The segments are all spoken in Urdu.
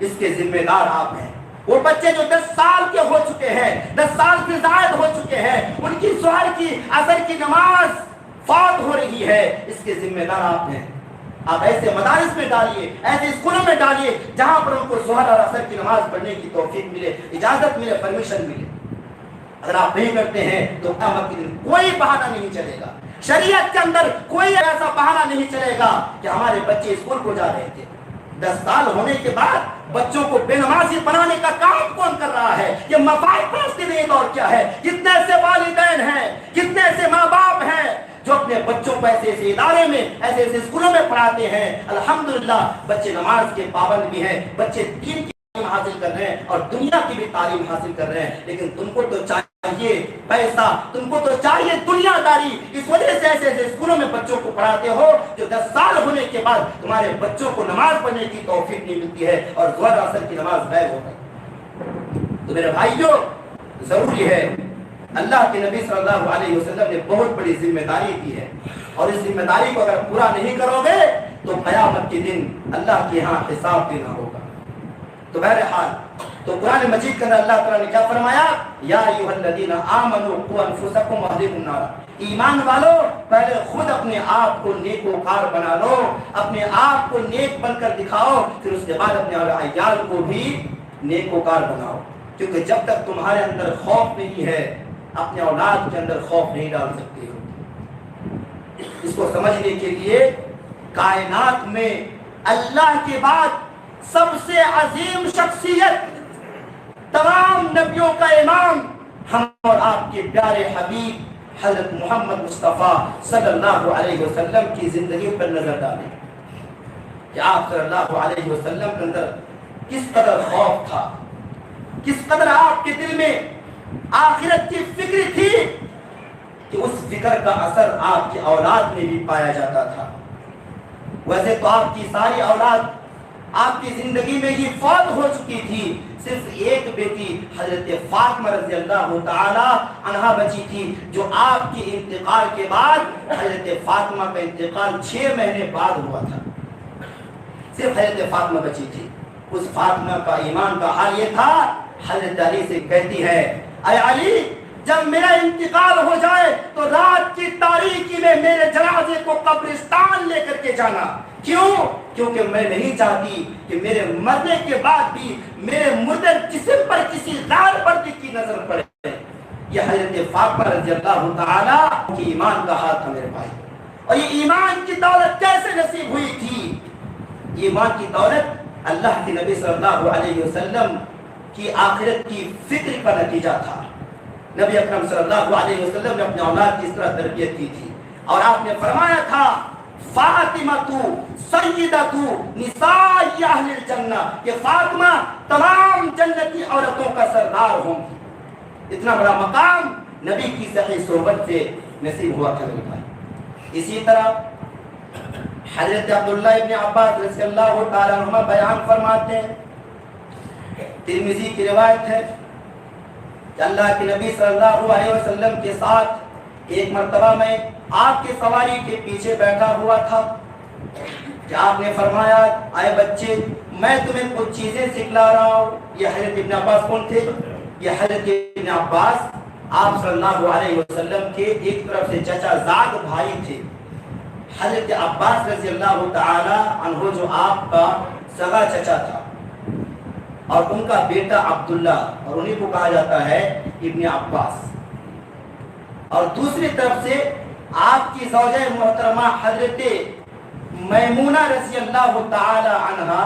اس کے ذمہ دار آپ ہیں۔ وہ بچے جو 10 سال کے ہو چکے ہیں، 10 سال سے زائد ہو چکے ہیں، ان کی ظہر کی عصر کی نماز فوت ہو رہی ہے، اس کے ذمہ دار آپ ہیں۔ آپ ایسے مدارس میں ڈالیے، ایسے اسکولوں میں ڈالیے جہاں پر ان کو ظہر اور عصر کی نماز پڑھنے کی توفیق ملے، اجازت ملے، پرمیشن ملے۔ اگر آپ نہیں کرتے ہیں تو قیامت کے دن کوئی بہانہ نہیں چلے گا، شریعت کے اندر کوئی ایسا بہانہ نہیں چلے گا کہ ہمارے بچے اسکول کو جا رہے تھے، 10 سال ہونے کے بعد بچوں کو بے نمازی بنانے کا کام کون کر رہا ہے؟ یہ مفاد پرستی نہیں دور کیا ہے؟ کتنے ایسے والدین ہیں، کتنے ایسے ماں باپ ہیں جو اپنے بچوں کو ایسے ایسے ادارے میں، ایسے ایسے اسکولوں میں پڑھاتے ہیں، الحمدللہ بچے نماز کے پابند بھی ہیں، بچے دین کی تعلیم حاصل کر رہے ہیں اور دنیا کی بھی تعلیم حاصل کر رہے ہیں، لیکن تم کو تو چاہیے پیسہ، تم کو تو چاہیے دنیا داری، اس وجہ سے ایسے ایسے اسکولوں میں بچوں کو پڑھاتے ہو جو 10 سال ہونے کے بعد تمہارے بچوں کو نماز پڑھنے کی توفیق نہیں ملتی ہے اور ظہر عصر کی نماز غائب ہو گئی۔ تو میرے بھائیوں، ضروری ہے، اللہ کے نبی صلی اللہ علیہ وسلم نے بہت بڑی ذمہ داری دی ہے، اور اس ذمہ داری کو اگر پورا نہیں کرو گے تو قیامت کے دن اللہ کے ہاں حساب دینا ہوگا۔ تو بہرحال تو قرآن مجید کے اندر اللہ تعالیٰ نے کیا فرمایا؟ یا ایھا الذین آمنوا قوا انفسکم واہلیکم نارا، ایمان والو پہلے خود اپنے آپ کو نیکوکار بنا لو، اپنے آپ کو نیک بن کر دکھاؤ، پھر اس کے بعد اپنے عیال کو بھی نیکوکار بناؤ، کیونکہ جب تک تمہارے اندر خوف نہیں ہے اپنے اولاد کے اندر خوف نہیں ڈال سکتے ہو۔ اس کو سمجھنے کے لیے کائنات میں اللہ کے بعد سب سے عظیم شخصیت، تمام نبیوں کا امام، ہم اور آپ کے پیارے حبیب حضرت محمد مصطفیٰ صلی اللہ علیہ وسلم کی زندگی پر نظر ڈالیں کہ آپ صلی اللہ علیہ وسلم کے اندر کس قدر خوف تھا، کس قدر آپ کے دل میں آخرت کی فکر تھی کہ اس فکر کا اثر آپ کی اولاد میں بھی پایا جاتا تھا۔ ویسے تو آپ کی ساری اولاد آپ کی زندگی میں ہی فوت ہو چکی تھی، صرف ایک بیٹی حضرت فاطمہ رضی اللہ تعالی عنہا بچی تھی، جو آپ کے انتقال کے بعد حضرت فاطمہ کا انتقال 6 مہینے بعد ہوا تھا، صرف حضرت فاطمہ بچی تھی۔ اس فاطمہ کا ایمان کا حال یہ تھا، حضرت علی سے کہتی ہے، اے علی جب میرا انتقال ہو جائے تو رات کی تاریکی میں میرے جنازے کو قبرستان لے کر کے جانا۔ کیوں؟ کیونکہ میں نہیں چاہتی کہ میرے مرنے کے بعد بھی میرے مردہ جسم پر کسی غیر مردی کی نظر پڑے۔ یہ حضرت فاطمہ رضی اللہ تعالی کی ایمان کا حال تھا میرے بھائی۔ اور یہ ایمان کی دولت کیسے نصیب ہوئی تھی؟ ایمان کی دولت اللہ کے نبی صلی اللہ علیہ وسلم کی آخرت کی فکر کا نتیجہ تھا۔ نبی اکرم صلی اللہ علیہ وسلم نے اپنے اولاد کی اس طرح تربیت کی تھی، اور آپ نے فرمایا تھا فاطمہ سیدۃ نساء اہل الجنہ، کہ فاطمہ تمام جنتی عورتوں کا سردار ہوں گی۔ اتنا بڑا مقام نبی کی صحیح صحبت سے نصیب ہوا تھا میرے بھائی۔ اسی طرح حضرت عبداللہ ابن عباس رضی اللہ تعالیٰ عنہما بیان فرماتے ہیں، ترمذی کی روایت ہے کہ اللہ کے نبی صلی اللہ علیہ وسلم کے ساتھ ایک مرتبہ میں آپ کے سواری کے پیچھے بیٹھا ہوا تھا کہ آپ نے فرمایا، اے بچے میں تمہیں کچھ چیزیں سکھلا رہا ہوں۔ یہ حضرت ابن عباس کون تھے؟ یہ حضرت ابن عباس آپ صلی اللہ علیہ وسلم کے ایک طرف سے چچا زاد بھائی تھے۔ حضرت عباس رضی اللہ تعالی عنہ جو آپ کا سگا چچا تھا، اور ان کا بیٹا عبداللہ، اور انہیں کو کہا جاتا ہے ابن عباس۔ اور دوسری طرف سے آپ کی زوجہ محترمہ حضرت میمونہ رضی اللہ تعالی عنہا،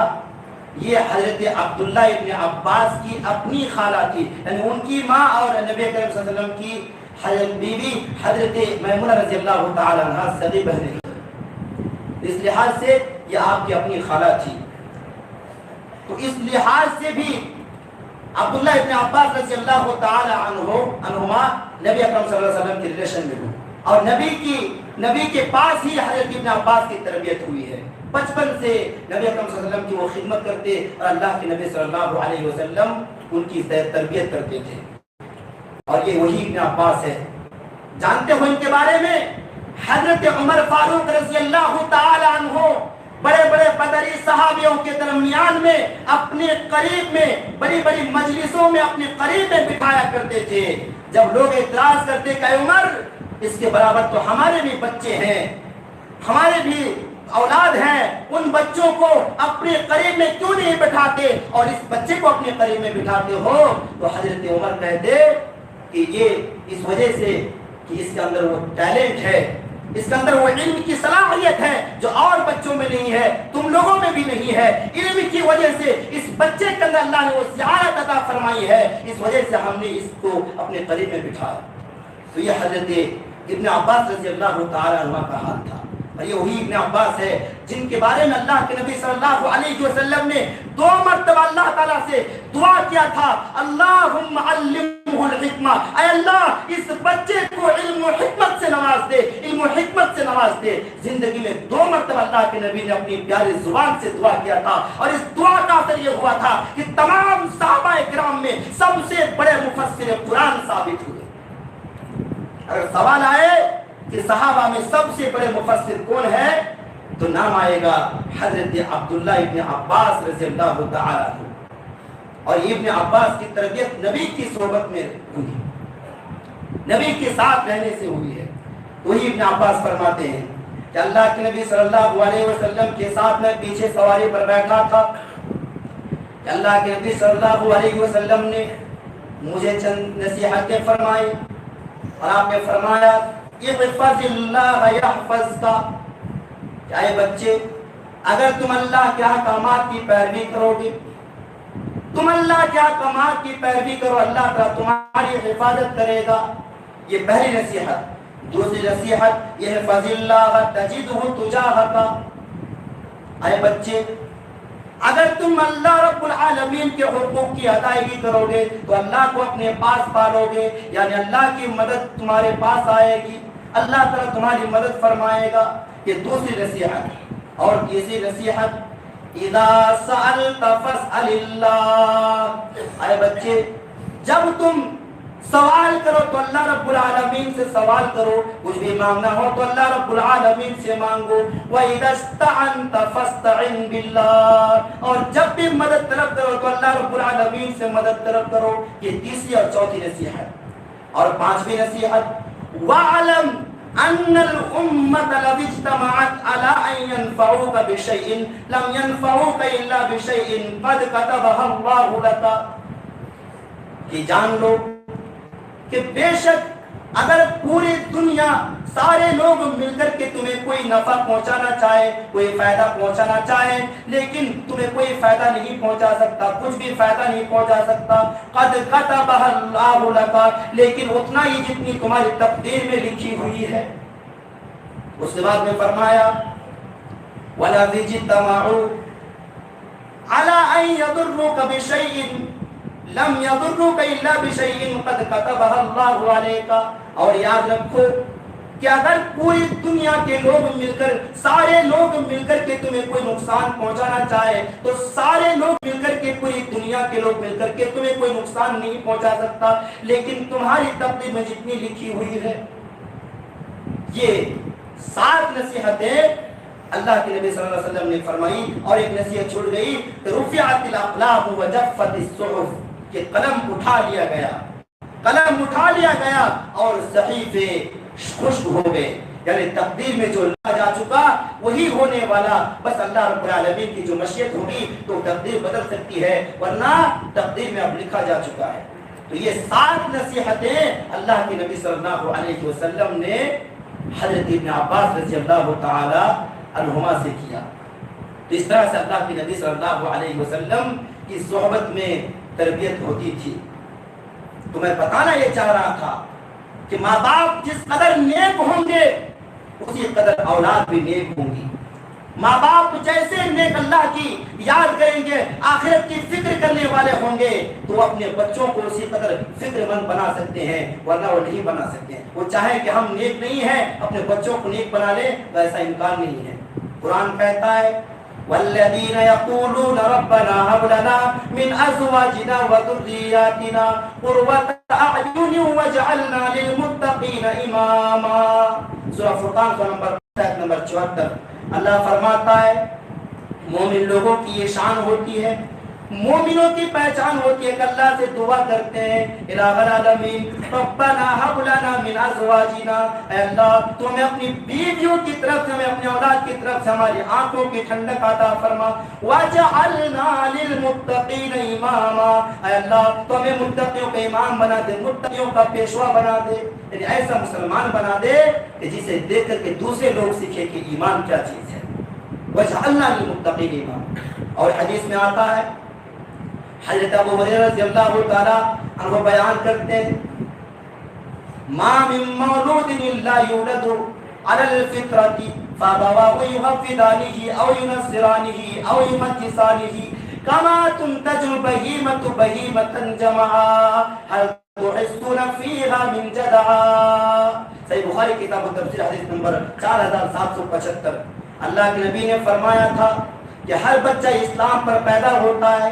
یہ حضرت عبداللہ ابن عباس کی اپنی خالہ تھی، یعنی ان کی ماں اور نبی کریم صلی اللہ علیہ وسلم کی حضرت بیوی حضرت میمونہ رضی اللہ تعالی عنہا سگی بہنیں، اس لحاظ سے یہ آپ کی اپنی خالہ تھی۔ تو اس لحاظ سے بھی عبداللہ ابن عباس رضی اللہ تعالی عنہما نبی اکرم صلی اللہ علیہ وسلم کے ریلیشن میں ہوئے، اور نبی کے پاس ہی حضرت ابن عباس کی تربیت ہوئی ہے۔ بچپن سے نبی اکرم صلی اللہ علیہ وسلم کی وہ خدمت کرتے، اور اللہ کے نبی صلی اللہ علیہ وسلم ان کی تربیت کرتے تھے، اور یہ وہی ابن عباس ہے۔ جانتے ہو ان کے بارے میں؟ حضرت عمر فاروق رضی اللہ تعالی عنہ، بڑے بڑے بدری صحابہ صحابیوں کے درمیان میں اپنے قریب میں بڑی بڑی مجلسوں میں اپنے قریب میں بٹھایا کرتے تھے. جب لوگ اعتراض کرتے کہ عمر اس کے برابر تو ہمارے بھی بچے ہیں, ہمارے بھی اولاد ہیں, ان بچوں کو اپنے قریب میں کیوں نہیں بٹھاتے اور اس بچے کو اپنے قریب میں بٹھاتے ہو؟ تو حضرت عمر کہتے کہ یہ اس وجہ سے کہ اس کے اندر وہ ٹیلنٹ ہے, اس کے اندر وہ علم کی صلاحیت ہے جو اور بچوں میں نہیں ہے, تم لوگوں میں بھی نہیں ہے. علم کی وجہ سے اس بچے کے اندر اللہ نے وہ سعادت عطا فرمائی ہے, اس وجہ سے ہم نے اس کو اپنے قریب میں بٹھایا. تو یہ حضرت ابن عباس رضی اللہ تعالی عنہ کا حال تھا. اور یہ وہی ابن عباس ہے جن کے بارے میں اللہ کے نبی صلی اللہ علیہ وسلم نے 2 مرتبہ اللہ تعالیٰ سے دعا کیا تھا, اللہم علمہ الحکمہ, اے اللہ اس بچے کو علم و حکمت سے نواز دے, علم و حکمت سے نواز دے. زندگی میں 2 مرتبہ اللہ کے نبی نے اپنی پیاری زبان سے دعا کیا تھا, اور اس دعا کا اثر یہ ہوا تھا کہ تمام صحابہ کرام میں سب سے بڑے مفسر قرآن ثابت ہوئے. اگر سوال آئے کہ صحابہ میں سب سے بڑے مفسر کون ہے تو نام آئے گا حضرت عبداللہ ابن عباس رضی اللہ تعالی عنہ. اور ابن عباس کی تربیت نبی کی صحبت میں ہوئی, نبی کے ساتھ رہنے سے ہوئی ہے. وہی ابن عباس فرماتے ہیں کہ اللہ کے نبی صلی اللہ علیہ وسلم کے ساتھ میں پیچھے سواری پر بیٹھا تھا کہ اللہ کے نبی صلی اللہ علیہ وسلم نے مجھے چند نصیحتیں فرمائی, اور آپ نے فرمایا احفظ اللہ یحفظ کا, کیا اے بچے اگر تم اللہ کے احکامات کی پیروی کرو گے, تم اللہ کے احکامات کی پیروی کرو, اللہ تعالیٰ تمہاری حفاظت کرے گا. یہ پہلی نصیحت. دوسری نصیحت احفظ اللہ تجدہ تجاہک, اے بچے اگر تم اللہ رب العالمین کے حقوق کی ادائیگی کرو گے تو اللہ کو اپنے پاس پالو گے, یعنی اللہ کی مدد تمہارے پاس آئے گی, اللہ تعالیٰ تمہاری مدد فرمائے گا. یہ دوسری نصیحت. اور تیسری نصیحت اذا سألت فاسأل اللہ, اے بچے جب تم سوال کرو تو اللہ رب العالمین سے سوال کرو, کچھ بھی مانگنا ہو تو اللہ رب العالمین سے مانگو. وَإِذَا اسْتَعَنْتَ فَاسْتَعِنْ بِاللَّهِ, اور جب بھی مدد طلب کرو تو اللہ رب العالمین سے مدد طلب کرو. یہ تیسری اور چوتھی نصیحت. اور پانچویں نصیحت وَعَلَمْ أَنَّ الْأُمَّةَ لَوِ اجْتَمَعَتْ عَلَىٰ أَن يَنفَعُوكَ بِشَيْءٍ لَمْ يَنفَعُوكَ إِلَّا بِشَيْءٍ قَدْ كَتَبَهُ اللَّهُ لَكَ, کہ جان لو کہ بے شک اگر پوری دنیا سارے لوگ مل کر کے تمہیں کوئی نفع پہنچانا چاہے, کوئی فائدہ پہنچانا چاہے, لیکن تمہیں کوئی فائدہ نہیں پہنچا سکتا, کچھ بھی فائدہ نہیں پہنچا سکتا. قد کتبہ اللہ لکا, لیکن اتنا ہی جتنی تمہاری تقدیر میں لکھی ہوئی ہے. اس کے بعد میں فرمایا وَلَا اجْتَمَعُوا عَلَىٰ أَن يَضُرُّوكَ بِشَيْءٍ لم يضرك الا بشيء قد كتبه الله عليك. اور یاد رکھو کہ اگر پوری دنیا کے لوگ مل کر, سارے لوگ مل کر کے تمہیں کوئی نقصان پہنچانا چاہے تو سارے لوگ مل کر کے, پوری دنیا کے لوگ مل کر کے تمہیں کوئی نقصان نہیں پہنچا سکتا, لیکن تمہاری تقدیر میں جتنی لکھی ہوئی ہے. یہ 7 نصیحتیں اللہ کے نبی صلی اللہ علیہ وسلم نے فرمائی. اور ایک نصیحت چھوڑ گئی, رفعت الاقلام وجفت الصحف, کہ قلم اٹھا لیا گیا, قلم اٹھا لیا گیا اور صحیفے خشک ہو گئے. یعنی تقدیر میں جو لکھا جا چکا وہی ہونے والا, بس اللہ رب العالمین کی جو مشیت ہوگی تو تقدیر بدل سکتی ہے, ورنہ تقدیر میں اب لکھا جا چکا ہے. تو یہ 7 نصیحتیں اللہ کے نبی صلی اللہ علیہ وسلم نے حضرت ابن عباس رضی اللہ تعالی عنہما سے کیا. تو اس طرح سے اللہ کے نبی صلی اللہ علیہ وسلم کی صحبت میں تربیت ہوتی تھی. تو میں بتانا یہ چاہ رہا تھا کہ ماں باپ جس قدر نیک ہوں گے اسی قدر اولاد بھی نیک ہوں گی. ماں باپ جیسے نیک اللہ کی یاد کریں گے, آخرت کی فکر کرنے والے ہوں گے, تو اپنے بچوں کو اسی قدر فکر مند بنا سکتے ہیں, ورنہ وہ نہیں بنا سکتے ہیں. وہ چاہیں کہ ہم نیک نہیں ہیں, اپنے بچوں کو نیک بنا لیں, تو ایسا امکان نہیں ہے. قرآن کہتا ہے والذین یقولون ربنا هب لنا من ازواجنا وذریاتنا قرۃ اعین واجعلنا للمتقین اماما. سورہ فرقان کا نمبر 74. اللہ فرماتا ہے مومن لوگوں کی یہ شان ہوتی ہے، مومنوں کی پہچان ہوتی ہے کہ اللہ سے دعا کرتے ہیں الہ العالمین ربنا ہب لنا من ازواجنا، اے اللہ تو ہمیں اپنی بیویوں کی طرف سے، ہمیں اپنے اولاد کی طرف سے ہماری آنکھوں کی ٹھنڈک عطا فرما، واجعلنا للمتقین اماما، اے اللہ تو ہمیں متقیوں کا امام بنا دے، متقیوں کا پیشوا بنا دے، یعنی ایسا مسلمان بنا دے کہ جسے دیکھ کر کے دوسرے لوگ سیکھے کہ ایمان کیا چیز ہے، واجعلنا للمتقین اماما۔ اور حدیث میں آتا ہے، حضرت ابو ہریرہ رضی اللہ تعالی عنہ بیان کرتے ہیں، ما من مولود الا یولد علی الفطرۃ فابواه یحفظانه او ینصرانه او یمجسانه کما تنتج البہیمۃ بہیمۃ جمعا هل تحسون فیها من جدعا۔ صحیح بخاری کتاب التفسیر حدیث نمبر 4775۔ اللہ کے نبی نے فرمایا تھا کہ ہر بچہ اسلام پر پیدا ہوتا ہے،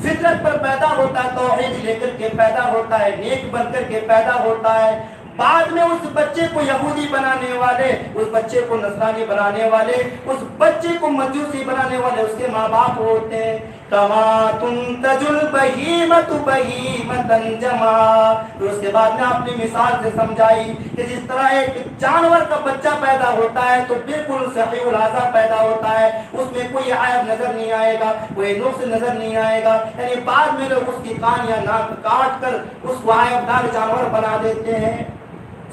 فطرت پر پیدا ہوتا ہے، توحید لے کر کے پیدا ہوتا ہے، نیک بن کر کے پیدا ہوتا ہے، بعد میں اس بچے کو یہودی بنانے والے، اس بچے کو نصرانی بنانے والے، اس بچے کو مجوسی بنانے والے اس کے ماں باپ ہوتے ہیں۔ کما تنتج البہیمۃ بہیمۃ جمعا، پھر اس کے بعد میں اپنی مثال سے سمجھائی کہ جس طرح ایک جانور کا بچہ پیدا ہوتا ہے تو بالکل صحیح الاضا پیدا ہوتا ہے، اس میں کوئی عیب نظر نہیں آئے گا، کوئی نقص نظر نہیں آئے گا، یعنی بعد میں لوگ اس کی کان یا ناک کاٹ کر اس کو عیب دار جانور بنا دیتے ہیں۔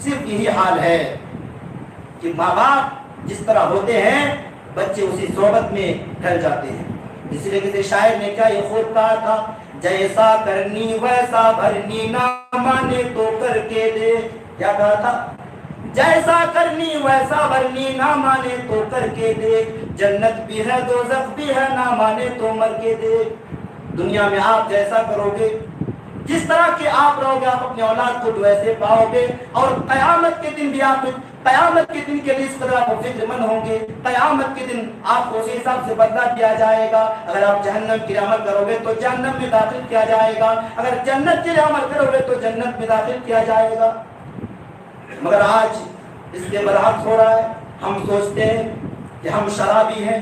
صرف یہی حال ہے کہ ماں باپ جس طرح ہوتے ہیں بچے اسی صحبت میں ڈھل جاتے ہیں۔ اسی لیے کسی شاعر نے کیا یہ خوب کہا تھا، جیسا کرنی ویسا بھرنی نہ مانے تو کر کے دے، کیا کہا تھا، جیسا کرنی ویسا بھرنی نہ مانے تو کر کے دے، جنت بھی ہے دوزخ بھی ہے نہ مانے تو مر کے دے۔ دنیا میں آپ جیسا کرو گے، جس طرح کہ آپ رہو گے، آپ اپنے اولاد کو ویسے پاؤ گے، اور قیامت کے دن بھی آپ قیامت کے دن کے لیے اس قدر آپ فکر مند ہوں گے، قیامت کے دن آپ کو اسی حساب سے بدلہ دیا جائے گا۔ اگر آپ جہنم کے لیے عمل کرو گے تو جہنم میں داخل کیا جائے گا، اگر جنت کے لیے عمل کرو گے تو جنت میں داخل کیا جائے گا۔ مگر آج اس کے برعکس ہو رہا ہے، ہم سوچتے ہیں کہ ہم شرابی ہیں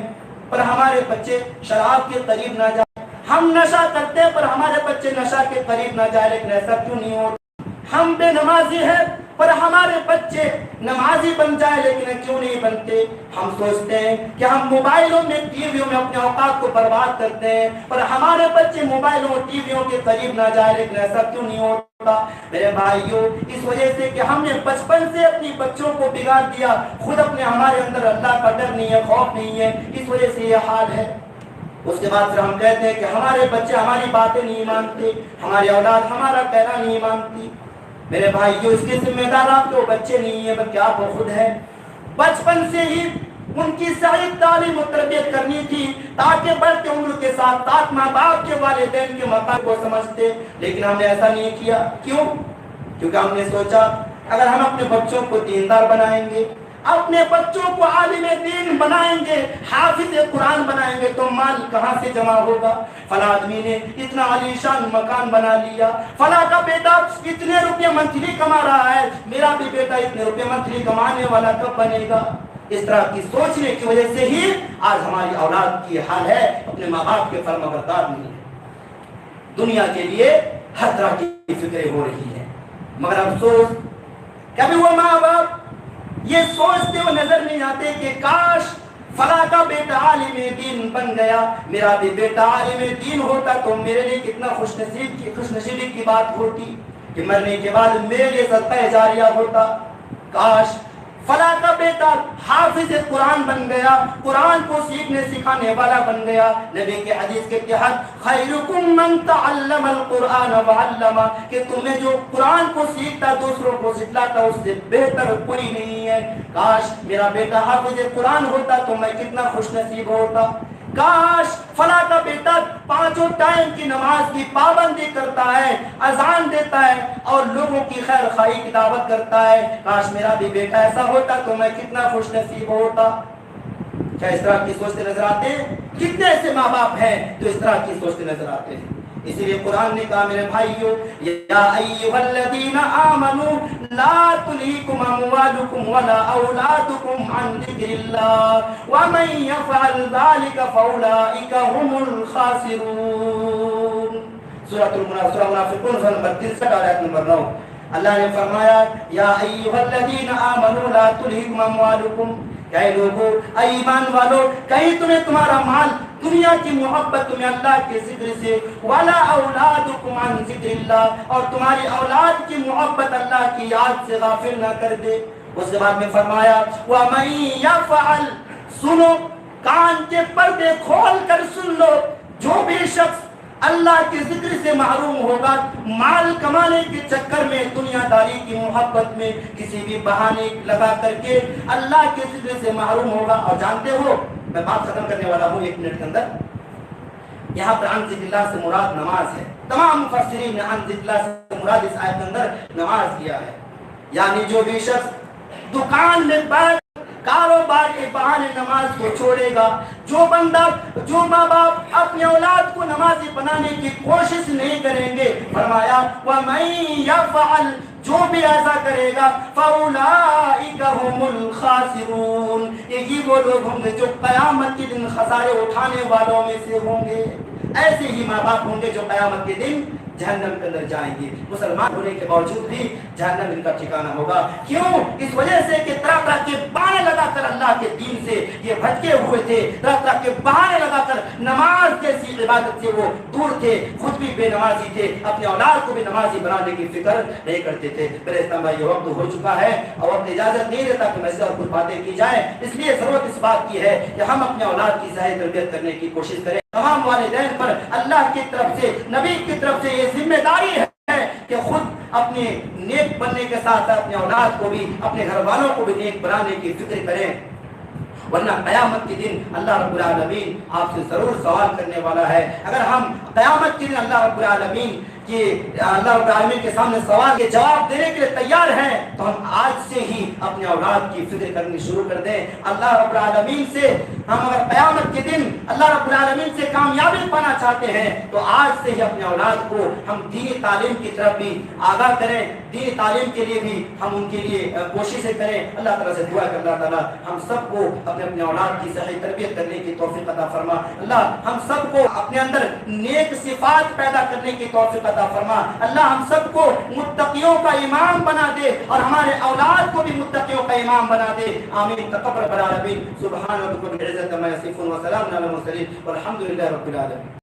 پر ہمارے بچے شراب کے قریب نہ جائیں، ہم نشہ کرتے ہیں پر ہمارے بچے نشہ کے قریب نہ جائے، لیکن ایسا کیوں نہیں ہوتا؟ ہم بے نمازی ہیں پر ہمارے بچے نمازی بن جائے، لیکن کیوں نہیں بنتے؟ ہم سوچتے ہیں کہ ہم موبائلوں میں ٹی ویوں میں اپنے اوقات کو برباد کرتے ہیں پر ہمارے بچے موبائلوں اور ٹی ویوں کے قریب نہ جائے، لیکن ایسا کیوں نہیں ہوتا؟ میرے بھائیوں، اس وجہ سے کہ ہم نے بچپن سے اپنی بچوں کو بگاڑ دیا، خود اپنے ہمارے اندر اللہ کا ڈر نہیں ہے، خوف نہیں ہے، اس وجہ سے یہ حال ہے۔ اس کے بعد پھر ہم کہتے ہیں کہ ہمارے بچے ہماری باتیں نہیں مانتے، ہماری اولاد ہمارا کہنا نہیں مانتی۔ میرے بھائیوں، اس کے ذمہ دار آپ کے بچے نہیں ہیں بلکہ آپ خود ہیں۔ بچپن سے ہی ان کی صحیح تعلیم و تربیت کرنی تھی تاکہ بڑھتے عمر کے ساتھ ساتھ ماں باپ کے والدین کے مقام کو سمجھتے، لیکن ہم نے ایسا نہیں کیا۔ کیوں؟ کیونکہ ہم نے سوچا اگر ہم اپنے بچوں کو دیندار بنائیں گے، اپنے بچوں کو عالم دین بنائیں گے، حافظ قرآن بنائیں گے، تو مال کہاں سے جمع ہوگا؟ فلاں آدمی نے اتنا عالیشان مکان بنا لیا، فلاں کا بیٹا اتنے روپے منتھلی کما رہا ہے، میرا بھی بیٹا اتنے روپے منتھلی کمانے والا کب بنے گا؟ اس طرح کی سوچنے کی وجہ سے ہی آج ہماری اولاد کی حال ہے، اپنے ماں باپ کے فرمانبردار نہیں ہے، دنیا کے لیے ہر طرح کی فکریں ہو رہی ہیں۔ مگر افسوس کبھی وہ ماں باپ یہ سوچتے ہوئے نظر نہیں آتے کہ کاش فلاں کا بیٹا عالم دین بن گیا، میرا بھی بیٹا عالم دین ہوتا تو میرے لیے کتنا خوش نصیبی کی بات ہوتی کہ مرنے کے بعد میرے لیے صدقہ جاریہ ہوتا۔ کاش فلاں کا بیٹا حافظ قرآن بن گیا، قرآن کو سیکھنے سکھانے والا بن گیا۔ نبی کے حدیث کے تحت خیرکم من تعلم القرآن وعلمہ، کہ تمہیں جو قرآن کو سیکھتا دوسروں کو سکھلاتا اس سے بہتر کوئی نہیں ہے۔ کاش میرا بیٹا حافظ قرآن ہوتا تو میں کتنا خوش نصیب ہوتا۔ کاش فلاں کا بیٹا پانچوں ٹائم کی نماز کی پابندی کرتا ہے، اذان دیتا ہے اور لوگوں کی خیر خواہی کی دعوت کرتا ہے۔ کاش میرا بھی بیٹا ایسا ہوتا تو میں کتنا خوش نصیب ہوتا۔ کیا اس طرح کی سوچتے نظر آتے ہیں؟ کتنے ایسے ماں باپ ہیں جو اس طرح کی سوچتے نظر آتے ہیں؟ اسی لیے قرآن نے کہا میرے بھائیو یا ایھا الذین آمنوا لا تلہکم اموالکم ولا اولادکم عن ذکر اللہ ومن یفعل ذلک فاولئک هم الخاسرون۔ سورۃ المنافقون نمبر 63 اور آیت نمبر 9۔ اللہ نے فرمایا یا ایھا الذین آمنوا لا تلہکم اموالکم، اے لوگو اے ایمان والو کہیں تمہیں تمہارا مال دنیا کی محبت تمہیں اللہ کے ذکر سے ولا اولادکم عن ذکر اللہ اور تمہاری اولاد کی محبت اللہ کی یاد سے غافل نہ کر دے۔ اس کے بعد میں فرمایا وَمَن يَفْعَلْ، سنو کان کے پردے کھول کر سن لو، جو بھی شخص اللہ کے ذکر سے محروم ہوگا، مال کمانے کے چکر میں دنیا داری کی محبت میں کسی بھی بہانے لگا کر کے اللہ کے ذکر سے محروم ہوگا۔ اور جانتے ہو میں بات ختم کرنے والا ہوں 1 منٹ کے اندر، یہاں پر عن ذکر اللہ سے مراد نماز ہے۔ تمام مفسرین نے عن ذکر اللہ سے مراد اس آیت کے اندر نماز کیا ہے، یعنی جو بھی شخص دکان میں بیٹھ کاروبار کے بہانے نماز کو چھوڑے گا، جو بندہ جو ماں باپ اپنے اولاد کو نمازی بنانے کی کوشش نہیں کریں گے، فرمایا وَمَن يَفْعَلْ، جو بھی ایسا کرے گا فَأُولَئِكَ هُمُ الْخَاسِرُونَ، یہی وہ لوگ ہوں گے جو قیامت کے دن خسارے اٹھانے والوں میں سے ہوں گے۔ ایسے ہی ماں باپ ہوں گے جو قیامت کے دن جہنم کے اندر جائیں گے، مسلمان ہونے کے باوجود بھی جہنم ان کا ٹھکانہ ہوگا۔ کیوں؟ اس وجہ سے کہ طرح طرح کے بہانے لگا کر اللہ کے دین سے یہ بھٹکے ہوئے تھے، طرح طرح کے بہانے لگا کر نماز جیسی عبادت سے وہ دور تھے، خود بھی بے نمازی تھے، اپنے اولاد کو بھی نمازی بنانے کی فکر نہیں کرتے تھے۔ میرے اسلام بھائی وقت ہو چکا ہے اور وقت اجازت نہیں دیتا کہ میں اور کچھ باتیں کی جائیں، اس لیے ضرورت اس بات کی ہے کہ ہم اپنے اولاد کی صحیح تربیت کرنے کی کوشش کریں۔ تمام والدین پر اللہ کی طرف سے نبی کی طرف سے یہ ذمہ داری ہے کہ خود اپنے نیک بننے کے ساتھ اپنے اولاد کو بھی اپنے گھر والوں کو بھی نیک بنانے کی فکر کریں، ورنہ قیامت کے دن اللہ رب العالمین آپ سے ضرور سوال کرنے والا ہے۔ اگر ہم قیامت کے دن اللہ رب العالمین کے سامنے سوال کے جواب دینے کے لیے تیار ہیں تو ہم آج سے ہی اپنے اولاد کی فکر کرنی شروع کر دیں۔ اللہ رب العالمین سے ہم اگر قیامت کے دن اللہ رب العالمین سے کامیابی پانا چاہتے ہیں تو آج سے ہی اپنے اولاد کو ہم دینی تعلیم کی طرف بھی آگاہ کریں، دینی تعلیم کے لیے بھی ہم ان کے لیے کوششیں کریں۔ اللہ تعالیٰ سے دعا کہ اللہ تعالیٰ ہم سب کو اپنے اولاد کی صحیح تربیت کرنے کی توفیق عطا فرما۔ اللہ ہم سب کو اپنے اندر نیک صفات پیدا کرنے کی توفیق عطا فرما۔ اللہ ہم سب کو متقیوں کا امام بنا دے اور ہمارے اولاد کو بھی متقیوں کا امام بنا دے۔ آمین تقبل رب العالمین۔ سبحان ربک رب العزۃ عما یصفون وسلام علی المرسلین والحمد للہ رب العالمین۔